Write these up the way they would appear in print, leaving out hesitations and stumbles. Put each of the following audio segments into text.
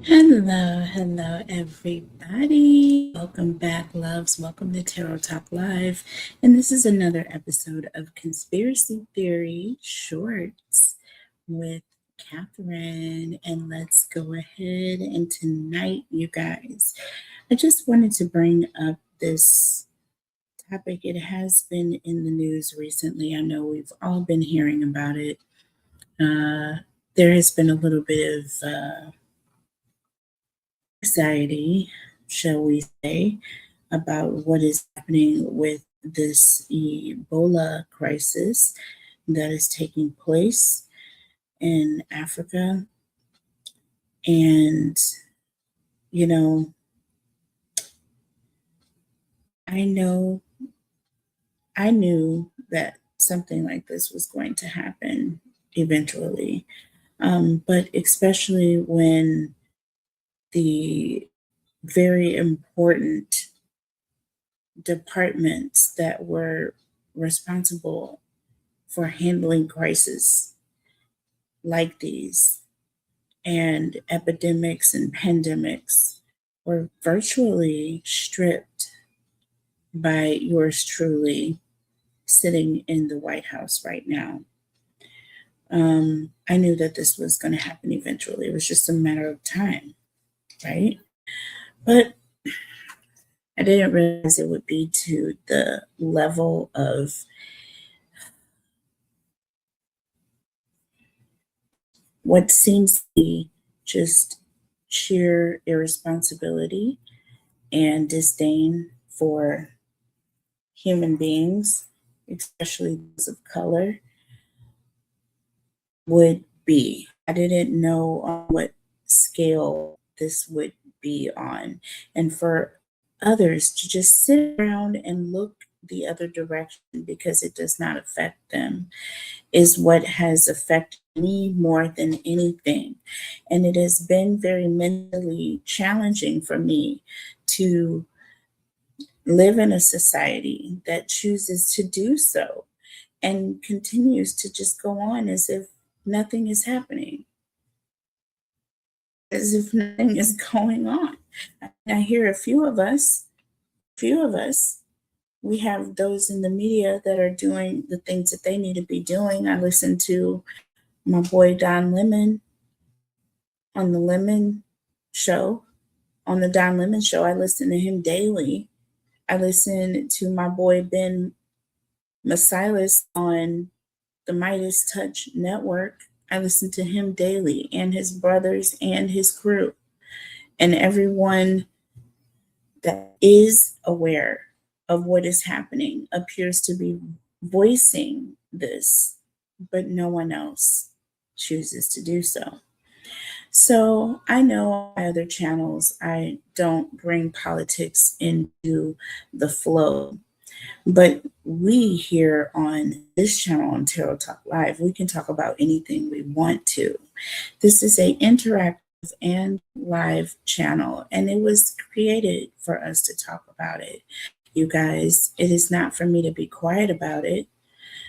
Hello, everybody. Welcome back, loves. Welcome to Tarot Talk Live. And this is another episode of Conspiracy Theory Shorts with Catherine. And let's go ahead. And tonight, you guys, I just wanted to bring up this topic. It has been in the news recently. I know we've all been hearing about it. There has been a little bit of anxiety, shall we say, about what is happening with this Ebola crisis that is taking place in Africa. And, you know, I know, I knew that something like this was going to happen eventually. But especially when the very important departments that were responsible for handling crises like these and epidemics and pandemics were virtually stripped by yours truly sitting in the White House right now. I knew that this was going to happen eventually. It was just a matter of time, right? But I didn't realize it would be to the level of what seems to be just sheer irresponsibility and disdain for human beings, especially those of color, would be. I didn't know on what scale this would be on. And for others to just sit around and look the other direction because it does not affect them is what has affected me more than anything. And it has been very mentally challenging for me to live in a society that chooses to do so and continues to just go on as if nothing is happening, as if nothing is going on. I hear a few of us, we have those in the media that are doing the things that they need to be doing. I listen to my boy Don Lemon on the Lemon Show. On the Don Lemon Show, I listen to him daily. I listen to my boy Ben Masilis on the Midas Touch Network. I listen to him daily and his brothers and his crew and everyone that is aware of what is happening appears to be voicing this, but no one else chooses to do so. So I know on my other channels, I don't bring politics into the flow. But we here on this channel on Tarot Talk Live, we can talk about anything we want to. This is a interactive and live channel, and it was created for us to talk about it. You guys, it is not for me to be quiet about it.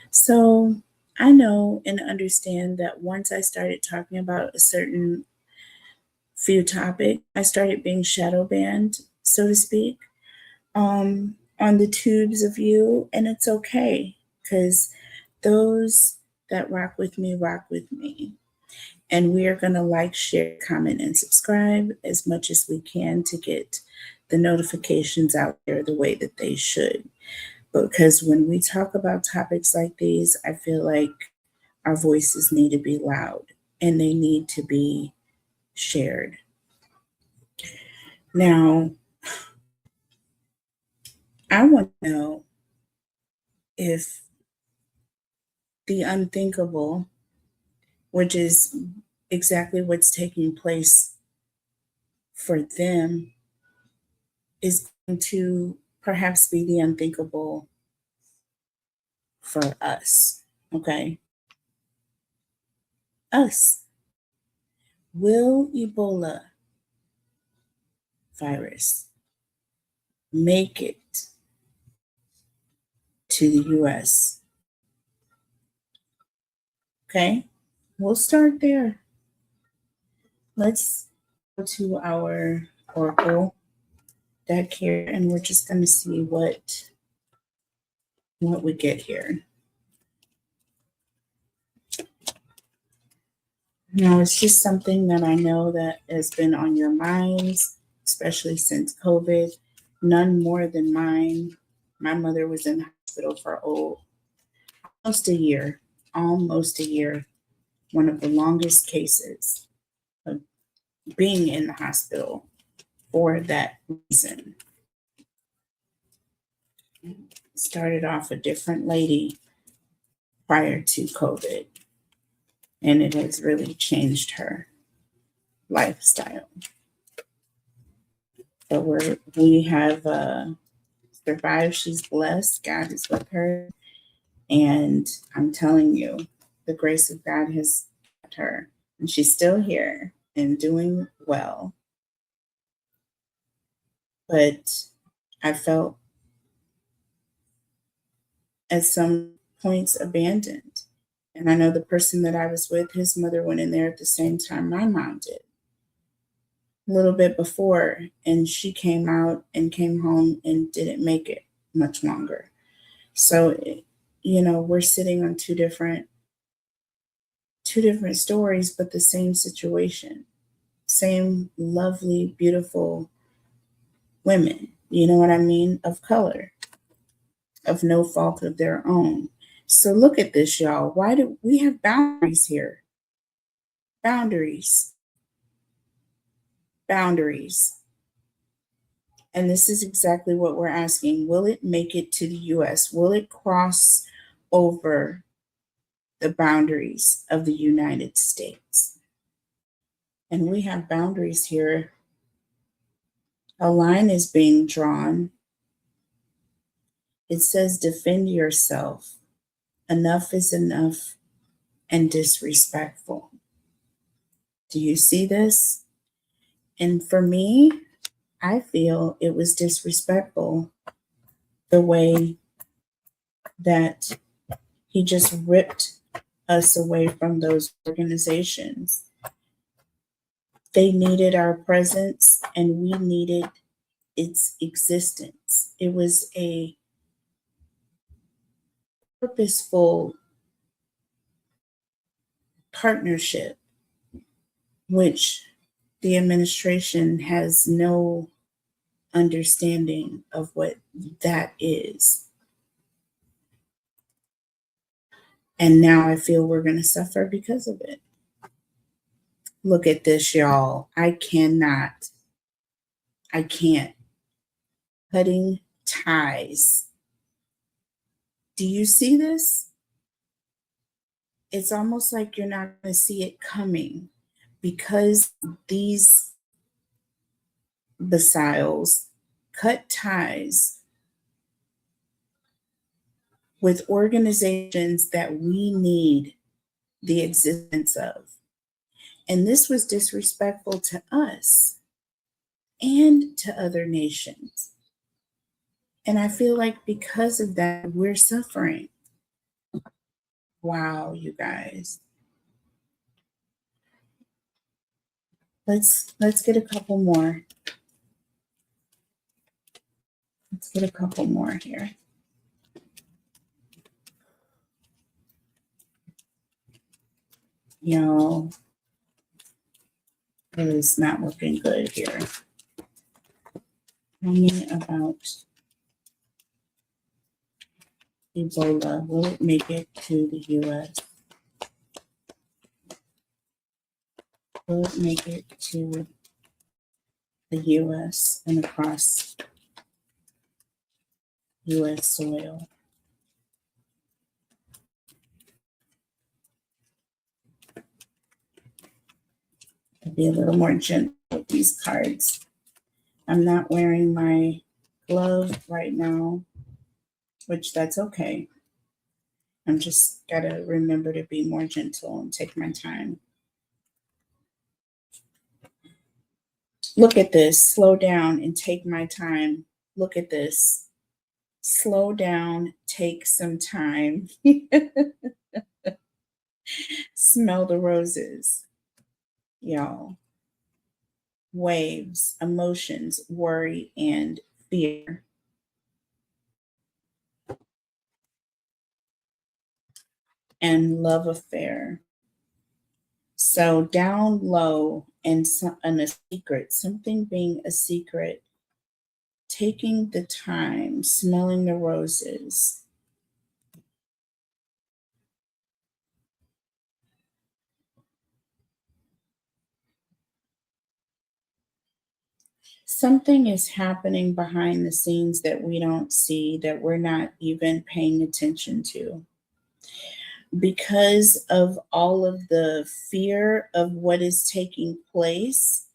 So I know and understand that once I started talking about a certain few topic, I started being shadow banned, so to speak, on the tubes of you, and it's okay because those that rock with me. And we are going to like, share, comment, and subscribe as much as we can to get the notifications out there the way that they should. Because when we talk about topics like these, I feel like our voices need to be loud and they need to be shared. Now, I want to know if the unthinkable, which is exactly what's taking place for them, is going to perhaps be the unthinkable for us. Okay? Us. Will Ebola virus make it to the US? Okay? We'll start there. Let's go to our oracle deck here, and we're just going to see what we get here. Now, it's just something that I know that has been on your minds, especially since COVID. None more than mine. My mother was in the hospital for almost a year, one of the longest cases of being in the hospital for that reason. Started off a different lady prior to COVID, and it has really changed her lifestyle. But we have survived. She's blessed. God is with her. And I'm telling you, the grace of God has kept her. And she's still here and doing well. But I felt at some points abandoned. And I know the person that I was with, his mother went in there at the same time my mom did, a little bit before, and she came out and came home and didn't make it much longer. So, we're sitting on two different stories, but the same situation, same lovely, beautiful women, you know what I mean, of color, of no fault of their own. So look at this, y'all. Why do we have boundaries here? Boundaries. And this is exactly what we're asking. Will it make it to the US? Will it cross over the boundaries of the United States? And we have boundaries here. A line is being drawn. It says, defend yourself. Enough is enough and disrespectful. Do you see this? And for me, I feel it was disrespectful the way that he just ripped us away from those organizations. They needed our presence and we needed its existence. It was a purposeful partnership, which the administration has no understanding of what that is. And now I feel we're going to suffer because of it. Look at this, y'all. I can't. Cutting ties. Do you see this? It's almost like you're not going to see it coming because these basiles cut ties with organizations that we need the existence of. And this was disrespectful to us and to other nations. And I feel like because of that, we're suffering. Wow, you guys. Let's get a couple more. Let's get a couple more here. Y'all, it is not looking good here. Tell me about Ebola. Will it make it to the US? Will it make it to the US and across US soil? I'll be a little more gentle with these cards. I'm not wearing my glove right now, which that's okay. I'm just gotta remember to be more gentle and take my time. Look at this. Slow down and take my time. Look at this. Slow down, take some time. Smell the roses, y'all. waves, emotions, worry, and fear, and love affair. So down low and a secret, something being a secret, taking the time, smelling the roses. Something is happening behind the scenes that we don't see, that we're not even paying attention to. Because of all of the fear of what is taking place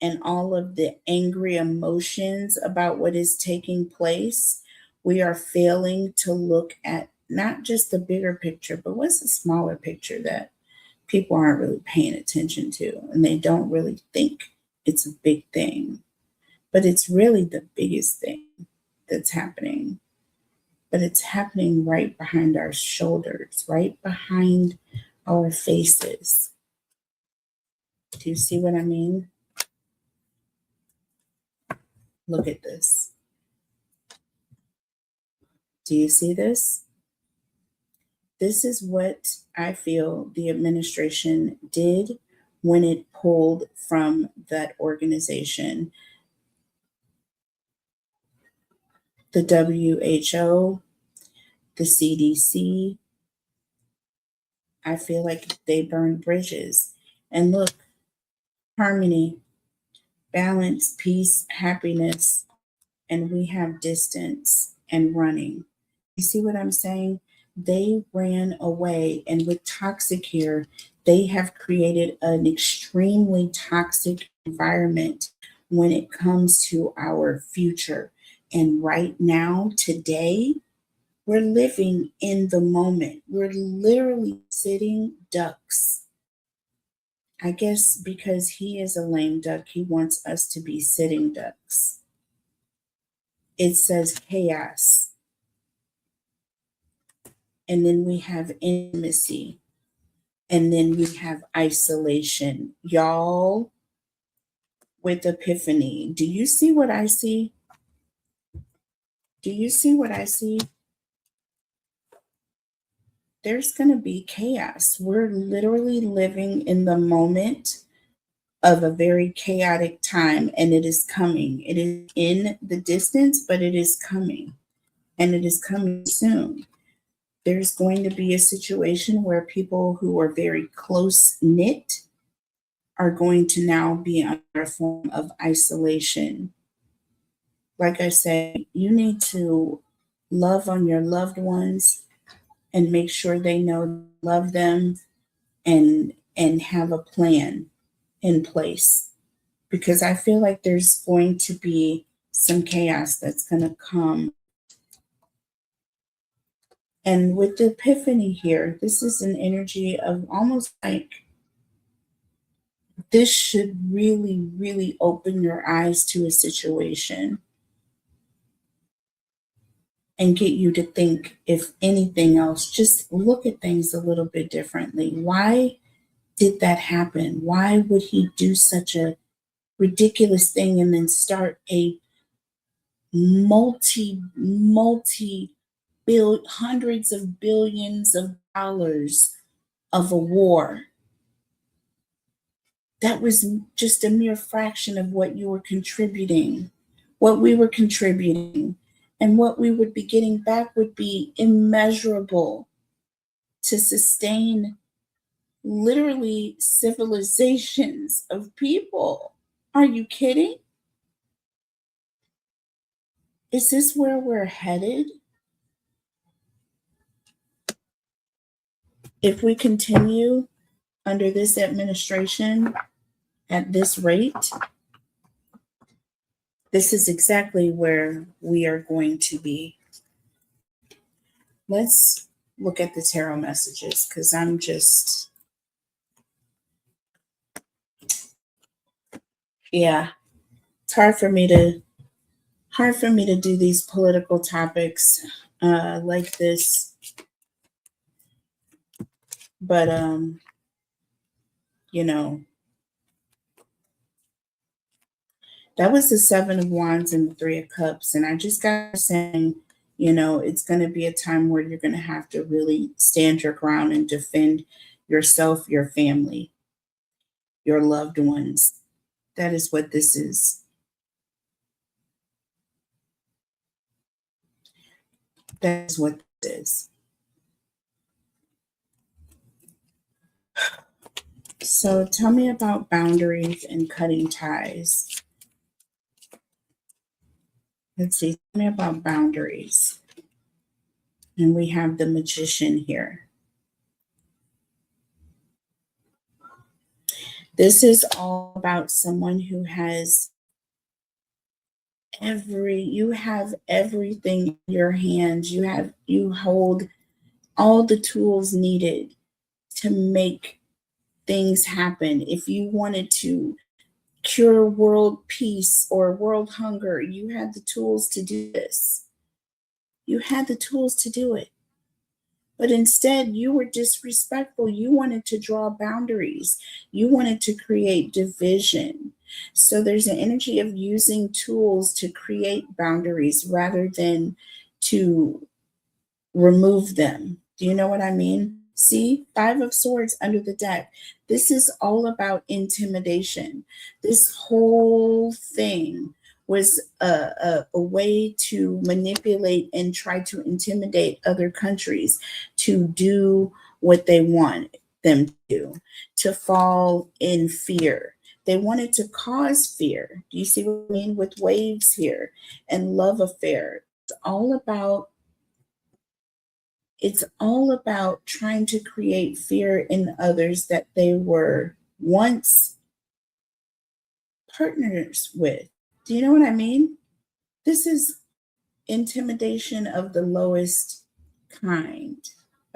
and all of the angry emotions about what is taking place, we are failing to look at not just the bigger picture, but what's the smaller picture that people aren't really paying attention to and they don't really think it's a big thing. But it's really the biggest thing that's happening. But it's happening right behind our shoulders, right behind our faces. Do you see what I mean? Look at this. Do you see this? This is what I feel the administration did when it pulled from that organization, the WHO, the CDC. I feel like they burned bridges. And look, harmony, balance, peace, happiness, and we have distance and running. You see what I'm saying? They ran away, and with toxic here, they have created an extremely toxic environment when it comes to our future. And right now, today, we're living in the moment. We're literally sitting ducks. I guess because he is a lame duck, he wants us to be sitting ducks. It says chaos. And then we have intimacy. And then we have isolation. Y'all, with epiphany, do you see what I see? Do you see what I see? There's going to be chaos. We're literally living in the moment of a very chaotic time, and it is coming. It is in the distance, but it is coming, and it is coming soon. There's going to be a situation where people who are very close knit are going to now be under a form of isolation. Like I said, you need to love on your loved ones and make sure they know you love them, and have a plan in place, because I feel like there's going to be some chaos that's going to come. And with the epiphany here, this is an energy of almost like this should really, really open your eyes to a situation and get you to think, if anything else, just look at things a little bit differently. Why did that happen? Why would he do such a ridiculous thing and then start a multi hundreds of billions of dollars of a war that was just a mere fraction of what you were contributing, what we were contributing, and what we would be getting back would be immeasurable to sustain literally civilizations of people. Are you kidding? Is this where we're headed? If we continue under this administration at this rate, this is exactly where we are going to be. Let's look at the tarot messages, because I'm just, yeah, it's hard for me to do these political topics like this, but you know, That was the Seven of Wands and the Three of Cups. And I just got saying, it's going to be a time where you're going to have to really stand your ground and defend yourself, your family, your loved ones. That is what this is. That is what this is. So tell me about boundaries and cutting ties. Let's see. Tell me about boundaries. And we have the Magician here. This is all about someone who has you have everything in your hands. You hold all the tools needed to make things happen. If you wanted to cure world peace or world hunger, you had the tools to do this. You had the tools to do it. But instead, you were disrespectful. You wanted to draw boundaries. You wanted to create division. So there's an energy of using tools to create boundaries rather than to remove them. Do you know what I mean? See, Five of Swords under the deck. This is all about intimidation. This whole thing was a way to manipulate and try to intimidate other countries to do what they want them to fall in fear. They wanted to cause fear. Do you see what I mean with waves here and love affair? It's all about trying to create fear in others that they were once partners with. Do you know what I mean? This is intimidation of the lowest kind.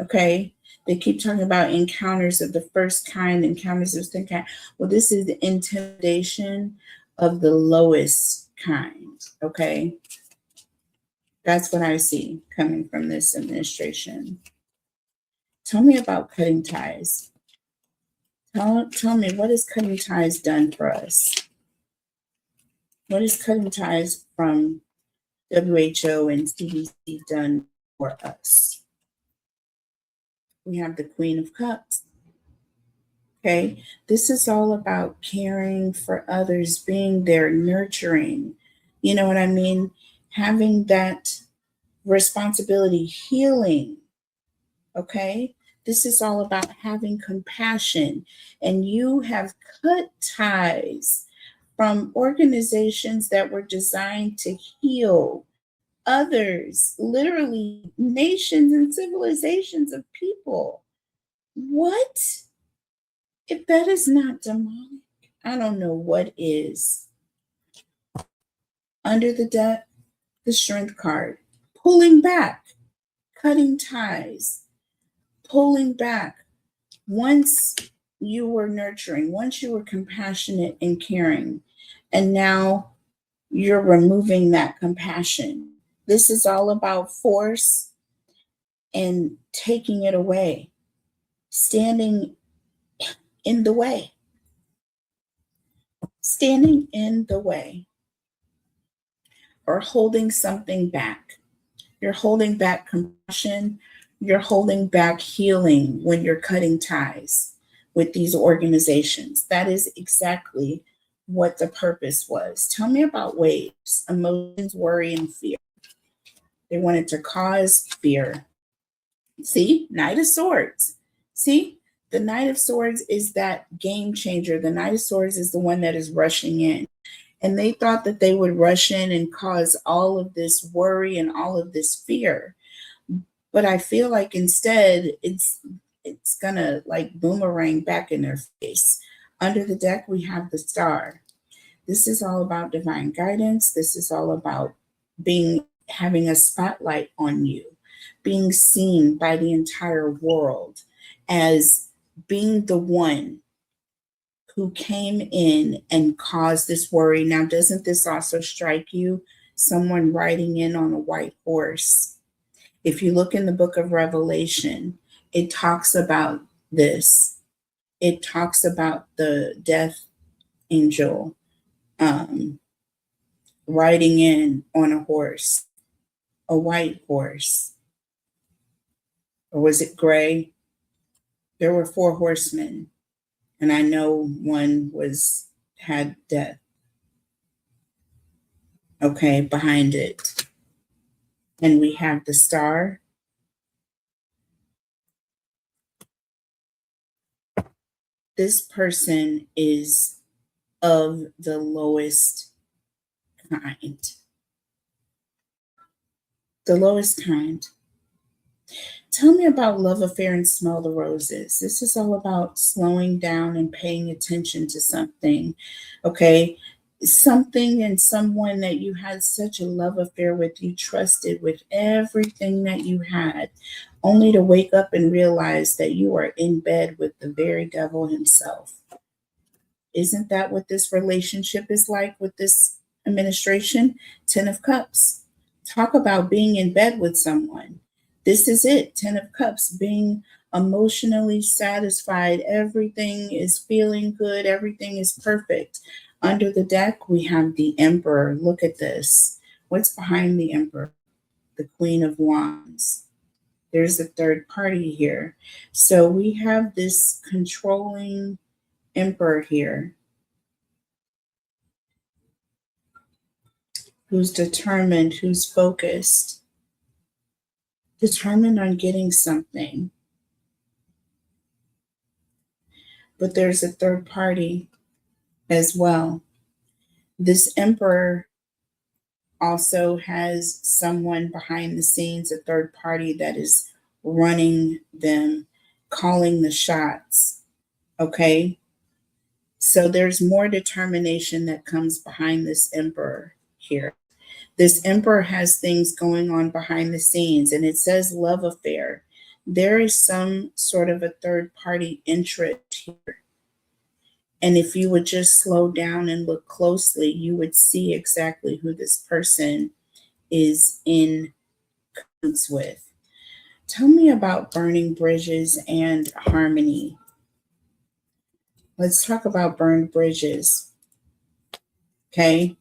Okay. They keep talking about encounters of the first kind, encounters of the second kind. Well, this is the intimidation of the lowest kind. Okay. That's what I see coming from this administration. Tell me about cutting ties. Tell me, what has cutting ties done for us? What has cutting ties from WHO and CDC done for us? We have the Queen of Cups. Okay, this is all about caring for others, being there, nurturing. You know what I mean? Having that responsibility, healing. Okay, this is all about having compassion. And you have cut ties from organizations that were designed to heal others, literally nations and civilizations of people. What? If that is not demonic, I don't know what is. Under the deck, the Strength card, pulling back, cutting ties, pulling back. Once you were nurturing, once you were compassionate and caring, and now you're removing that compassion. This is all about force and taking it away, standing in the way, standing in the way, or holding something back. You're holding back compassion, you're holding back healing when you're cutting ties with these organizations. That is exactly what the purpose was. Tell me about waves, emotions, worry, and fear. They wanted to cause fear. See, Knight of Swords. See, the Knight of Swords is that game changer. The Knight of Swords is the one that is rushing in. And they thought that they would rush in and cause all of this worry and all of this fear. But I feel like instead it's gonna like boomerang back in their face. Under the deck, we have the Star. This is all about divine guidance. This is all about having a spotlight on you, being seen by the entire world as being the one who came in and caused this worry. Now, doesn't this also strike you? Someone riding in on a white horse. If you look in the book of Revelation, it talks about this. It talks about the death angel riding in on a horse, a white horse, or was it gray? There were four horsemen, and I know one had death, okay, behind it. And we have the star. This person is of the lowest kind. The lowest kind. Tell me about Love Affair and Smell the Roses. This is all about slowing down and paying attention to something, okay? Something and someone that you had such a love affair with, you trusted with everything that you had, only to wake up and realize that you are in bed with the very devil himself. Isn't that what this relationship is like with this administration? 10 of Cups. Talk about being in bed with someone. This is it. 10 of Cups, being emotionally satisfied. Everything is feeling good. Everything is perfect. Under the deck, we have the Emperor. Look at this. What's behind the Emperor? The Queen of Wands. There's a third party here. So we have this controlling Emperor here who's determined, who's focused, determined on getting something. But there's a third party as well. This Emperor also has someone behind the scenes, a third party that is running them, calling the shots. Okay? So there's more determination that comes behind this Emperor here. This Emperor has things going on behind the scenes, and it says love affair. There is some sort of a third party interest here. And if you would just slow down and look closely, you would see exactly who this person is in cahoots with. Tell me about burning bridges and harmony. Let's talk about burned bridges. Okay.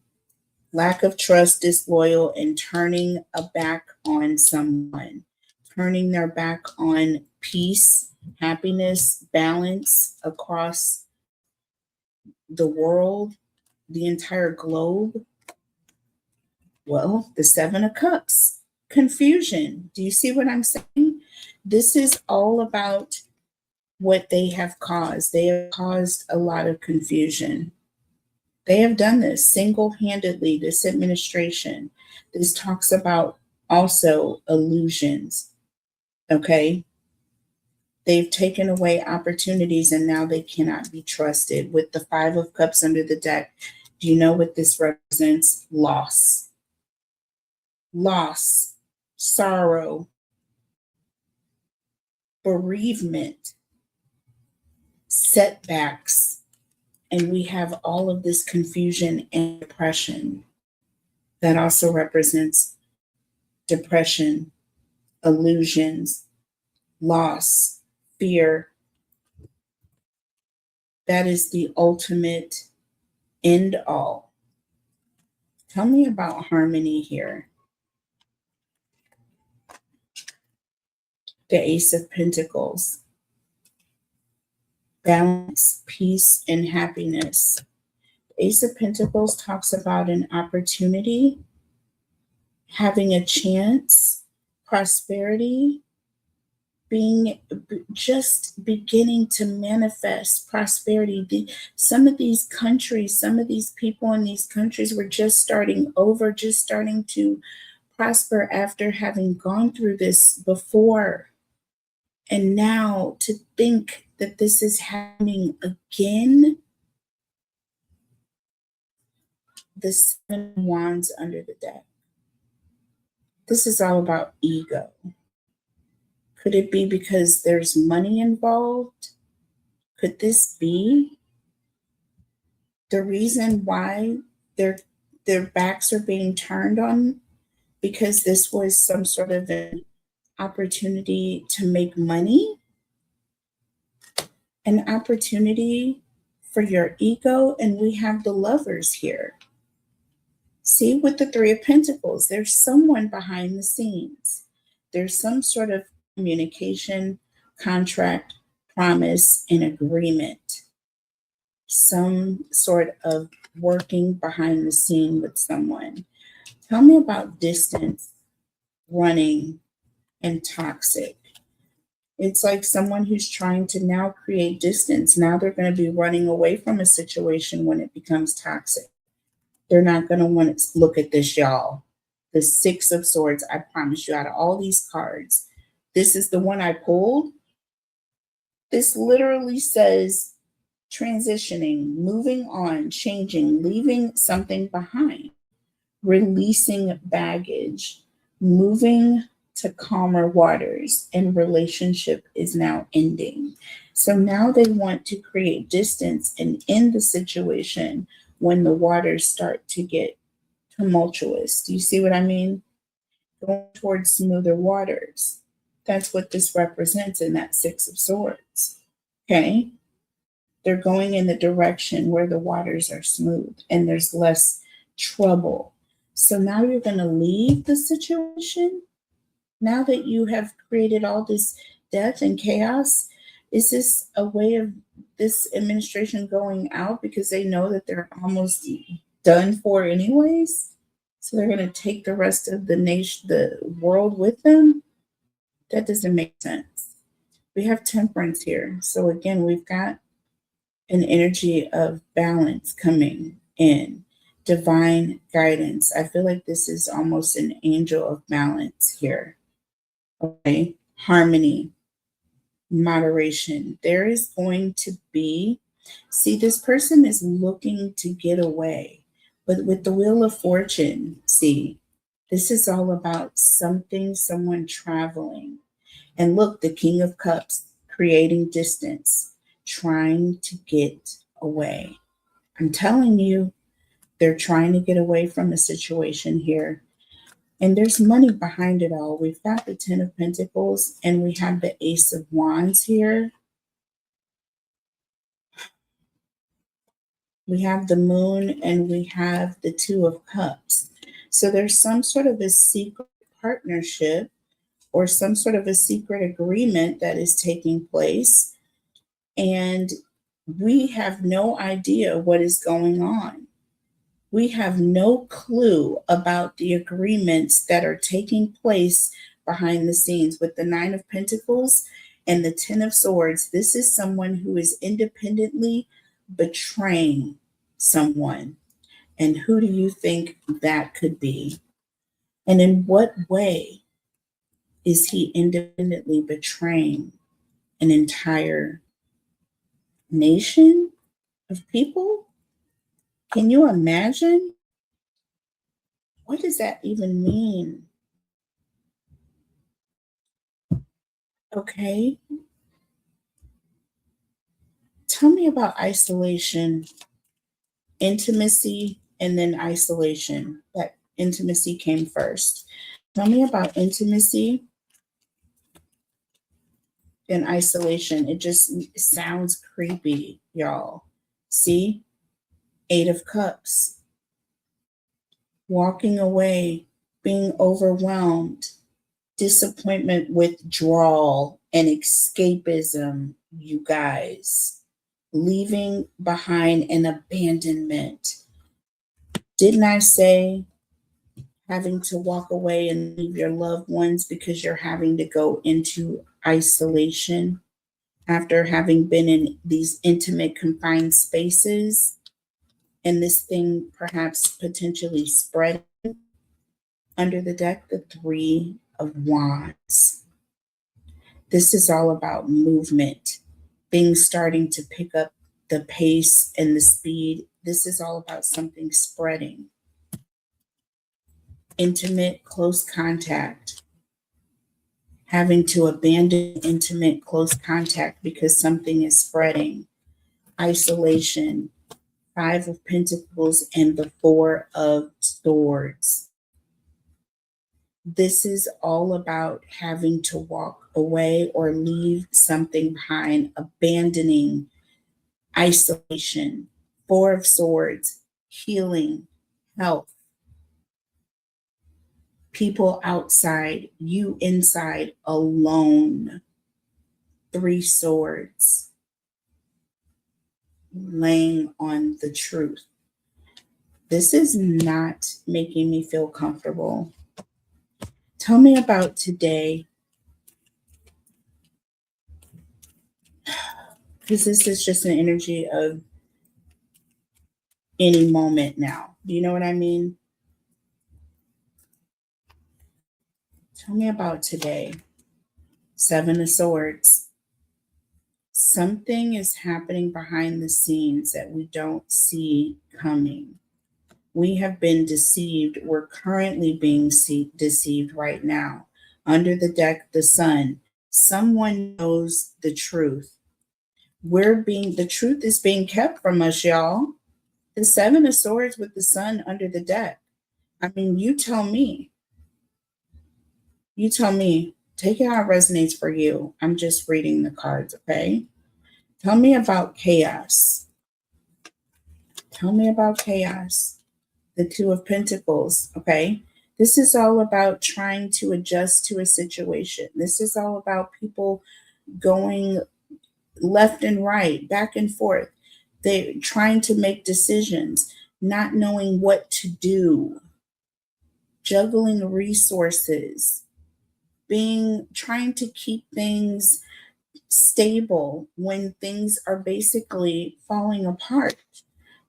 Lack of trust, disloyal, and turning a back on someone, turning their back on peace, happiness, balance across the world, the entire globe. Well, the Seven of Cups, confusion. Do you see what I'm saying? This is all about what they have caused. They have caused a lot of confusion. They have done this single handedly, this administration. This talks about also illusions. Okay. They've taken away opportunities and now they cannot be trusted. With the Five of Cups under the deck, do you know what this represents? Loss. Loss, sorrow, bereavement, setbacks. And we have all of this confusion and depression. That also represents depression, illusions, loss, fear. That is the ultimate end all. Tell me about harmony here. The Ace of Pentacles. Balance, peace, and happiness. Ace of Pentacles talks about an opportunity, having a chance, prosperity, being just beginning to manifest prosperity. Some of these countries, some of these people in these countries were just starting over, just starting to prosper after having gone through this before. And now to think that this is happening again, the Seven of Wands under the deck. This is all about ego. Could it be because there's money involved? Could this be the reason why their backs are being turned on? Because this was some sort of an opportunity to make money, an opportunity for your ego, and we have the Lovers here. See, with the Three of Pentacles, there's someone behind the scenes. There's some sort of communication, contract, promise, and agreement. Some sort of working behind the scene with someone. Tell me about distance, running, and toxic. It's like someone who's trying to now create distance. Now they're going to be running away from a situation when it becomes toxic. They're not going to want to look at this, y'all. The Six of Swords, I promise you, out of all these cards, this is the one I pulled. This literally says transitioning, moving on, changing, leaving something behind, releasing baggage, moving to calmer waters, and relationship is now ending. So now they want to create distance and end the situation when the waters start to get tumultuous. Do you see what I mean? Going towards smoother waters. That's what this represents in that Six of Swords. Okay? They're going in the direction where the waters are smooth and there's less trouble. So now you're going to leave the situation. Now that you have created all this death and chaos, is this a way of this administration going out because they know that they're almost done for anyways? So they're going to take the rest of the nation, the world with them? That doesn't make sense. We have temperance here. So again, we've got an energy of balance coming in, divine guidance. I feel like this is almost an angel of balance here. Okay, harmony, moderation. There is going to be, see, this person is looking to get away, but with the Wheel of Fortune, see, this is all about something, someone traveling. And look, the King of Cups, creating distance, trying to get away. I'm telling you, they're trying to get away from the situation here. And there's money behind it all. We've got the Ten of Pentacles and we have the Ace of Wands here. We have the Moon and we have the Two of Cups. So there's some sort of a secret partnership or some sort of a secret agreement that is taking place. And we have no idea what is going on. We have no clue about the agreements that are taking place behind the scenes with the Nine of Pentacles and the Ten of Swords. This is someone who is independently betraying someone. And who do you think that could be? And in what way is he independently betraying an entire nation of people? Can you imagine? What does that even mean? Okay. Tell me about isolation, intimacy, and then isolation. That intimacy came first. Tell me about intimacy and isolation. It just sounds creepy, y'all. See? Eight of Cups. Walking away, being overwhelmed, disappointment, withdrawal, and escapism, you guys. Leaving behind an abandonment. Didn't I say having to walk away and leave your loved ones because you're having to go into isolation after having been in these intimate, confined spaces? And this thing perhaps potentially spread under the deck, the Three of Wands. This is all about movement, things starting to pick up the pace and the speed. This is all about something spreading. Intimate, close contact. Having to abandon intimate, close contact because something is spreading. Isolation. Five of Pentacles and the Four of Swords. This is all about having to walk away or leave something behind, abandoning, isolation. Four of Swords, healing, health. People outside, you inside alone. 3 swords laying on the truth. This is not making me feel comfortable. Tell me about today, because this is just an energy of any moment now. Do you know what I mean? Tell me about today. 7 of Swords. Something is happening behind the scenes that we don't see coming. We have been deceived. We're currently being deceived right now. Under the deck, the sun. Someone knows the truth. The truth is being kept from us, y'all. The 7 of Swords with the sun under the deck. I mean, you tell me. You tell me. Take it how it resonates for you. I'm just reading the cards, okay? Tell me about chaos. Tell me about chaos. The 2 of Pentacles, okay? This is all about trying to adjust to a situation. This is all about people going left and right, back and forth. They're trying to make decisions, not knowing what to do, juggling resources, trying to keep things stable when things are basically falling apart.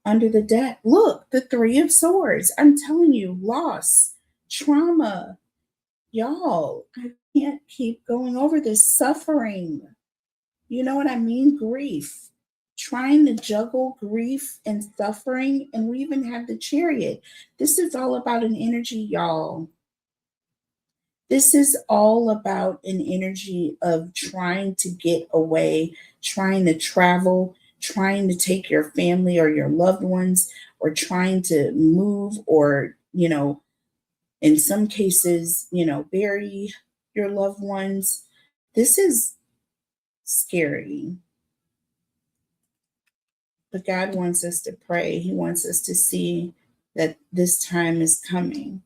Under the deck, look, the 3 of Swords. I'm telling you, loss, trauma. Y'all, I can't keep going over this. Suffering. You know what I mean? Grief. Trying to juggle grief and suffering. And we even have the Chariot. This is all about an energy, y'all. This is all about an energy of trying to get away, trying to travel, trying to take your family or your loved ones, or trying to move, or, in some cases, bury your loved ones. This is scary. But God wants us to pray. He wants us to see that this time is coming.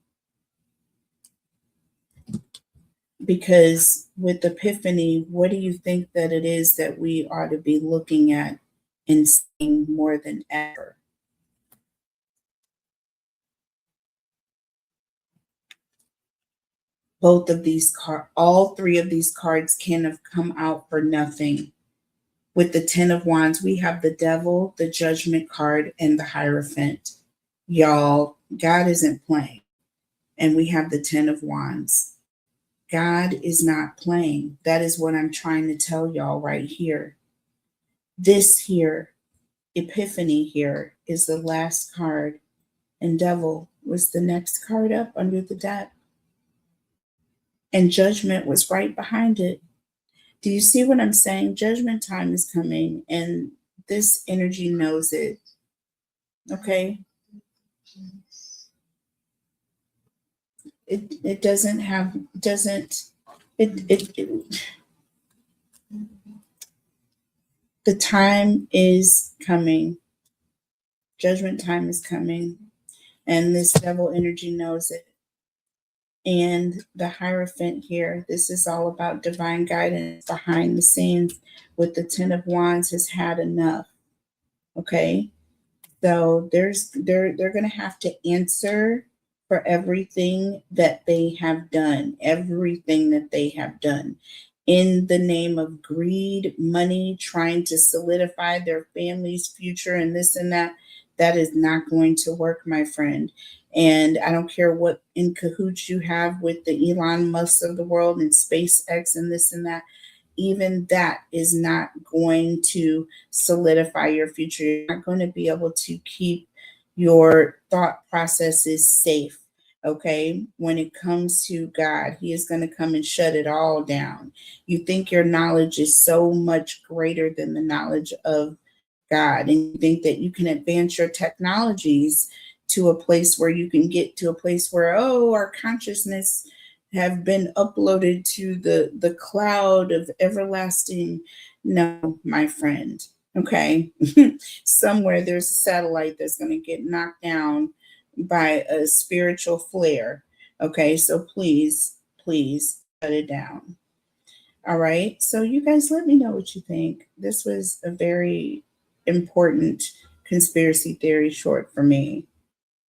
Because with Epiphany, what do you think that it is that we ought to be looking at and seeing more than ever? All 3 of these cards can have come out for nothing. With the 10 of Wands, we have the Devil, the Judgment card, and the Hierophant. Y'all, God isn't playing. And we have the 10 of Wands. God is not playing. That is what I'm trying to tell y'all right here. This here, Epiphany here, is the last card, and Devil was the next card up under the deck. And Judgment was right behind it. Do you see what I'm saying? Judgment time is coming, and this energy knows it. Okay? It doesn't have, doesn't, it the time is coming. Judgment time is coming. And this devil energy knows it. And the Hierophant here, this is all about divine guidance behind the scenes. With the 10 of Wands, has had enough. Okay? So they're going to have to answer for everything that they have done, in the name of greed, money, trying to solidify their family's future and this and that. That is not going to work, my friend. And I don't care what in cahoots you have with the Elon Musk of the world and SpaceX and this and that. Even that is not going to solidify your future. You're not going to be able to keep your thought processes safe. Okay, when it comes to God, He is going to come and shut it all down. You think your knowledge is so much greater than the knowledge of God, and you think that you can advance your technologies to a place where you can get to a place where, our consciousness have been uploaded to the cloud of everlasting. No, my friend. Okay. Somewhere there's a satellite that's going to get knocked down by a spiritual flare. Okay, so please, please cut it down. All right. So you guys let me know what you think. This was a very important conspiracy theory short for me.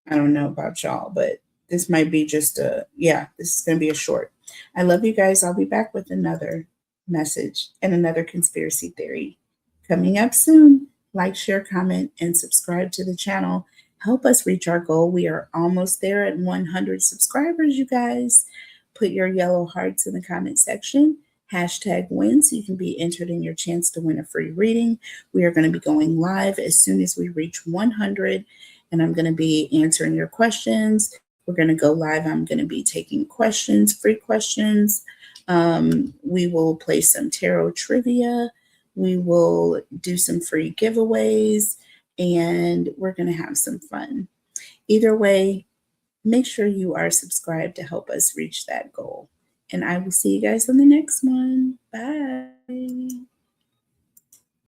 I don't know about y'all, but this might be just this is going to be a short. I love you guys. I'll be back with another message and another conspiracy theory coming up soon. Like, share, comment, and subscribe to the channel. Help us reach our goal. We are almost there at 100 subscribers, you guys. Put your yellow hearts in the comment section. Hashtag win so you can be entered in your chance to win a free reading. We are going to be going live as soon as we reach 100, and I'm going to be answering your questions. We're going to go live. I'm going to be taking questions, free questions. We will play some tarot trivia. We will do some free giveaways, and we're going to have some fun. Either way, make sure you are subscribed to help us reach that goal. And I will see you guys on the next one. Bye.